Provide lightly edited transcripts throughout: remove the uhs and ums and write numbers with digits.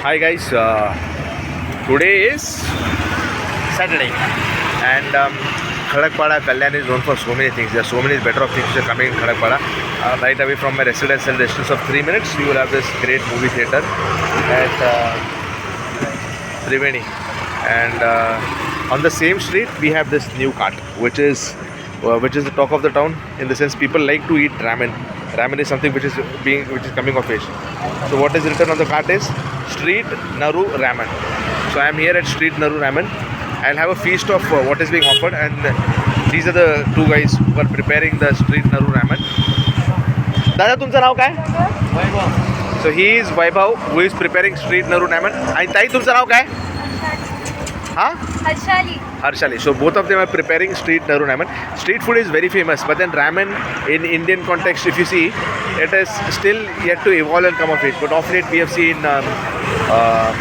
Hi guys, today is Saturday and Khadakpada Kalyan is known for so many things. There are so many better of things which are coming in Khadakpada. Right away from my residential distance of 3 minutes, you will have this great movie theatre at Triveni. And on the same street, we have this new cart, which is the talk of the town. In the sense, people like to eat ramen. Ramen is something which is coming of age. So what is written on the cart is Street Naru Ramen. So I am here at Street Naru Ramen. I'll have a feast of what is being offered, and these are the two guys who are preparing the Street Naru Ramen. Dada, तुमचं नाव काय? वैभव. So he is Vaibhav, who is preparing Street Naru Ramen. And ताई, तुमचं नाव काय? Huh? Harshali. So both of them are preparing Street Naru Ramen. Street food is very famous, but then ramen in Indian context, if you see, it is still yet to evolve and come of age. But of late we have seen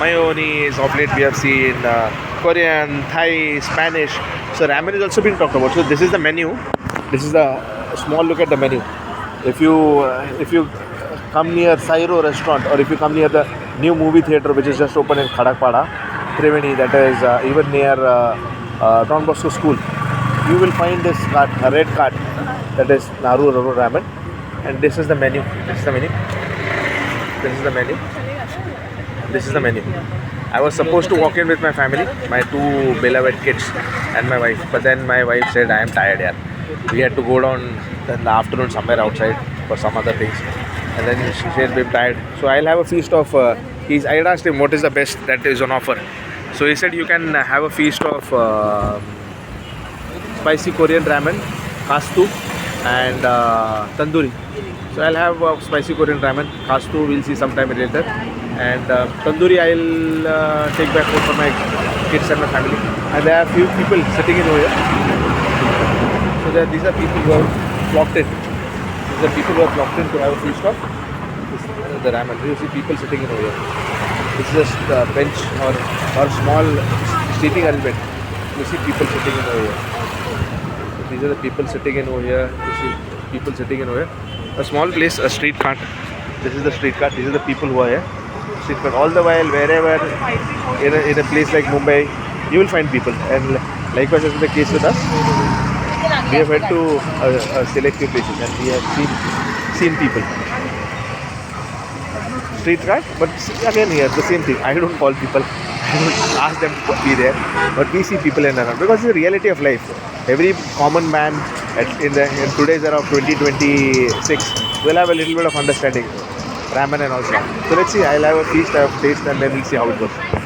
mayonnaise, of late we have seen Korean, Thai, Spanish. So ramen is also being talked about. So this is the menu. This is the small look at the menu. If you come near Sairo restaurant, or if you come near the new movie theatre which is just opened in Khadakpada, Triveni, that is even near Don Bosco School, you will find this cart, a red cart, that is Naru Ramen, and this is the menu. This is the menu. I was supposed to walk in with my family, my two beloved kids and my wife, but then my wife said, I am tired here. We had to go down in the afternoon somewhere outside for some other things, and then she said, I'm tired. So I'll have a feast of I had asked him what is the best that is on offer. So he said you can have a feast of spicy Korean ramen, kastu, and tandoori. So I'll have spicy Korean ramen, kastu we'll see sometime later, and tandoori I'll take back home for my kids and my family. And there are a few people sitting in over here. So these are people who have flocked in. These are people who have flocked in to have a feast of the ramen. You see people sitting in over here. This is just a bench or small seating arrangement. You see people sitting in over here. So these are the people sitting in over here. You see people sitting in over here. A small place, a street cart. This is the street cart. These are the people who are here. Street cart. All the while, wherever in a place like Mumbai, you will find people. And likewise as is the case with us, we have went to selective places and we have seen people. Street cart, but again here the same thing. I don't call people, I don't ask them to be there, but we see people in and around because it's the reality of life. Every common man in today's era of 2026 will have a little bit of understanding, ramen and all that. So let's see. I'll have a feast, I have a taste, and then we'll see how it goes.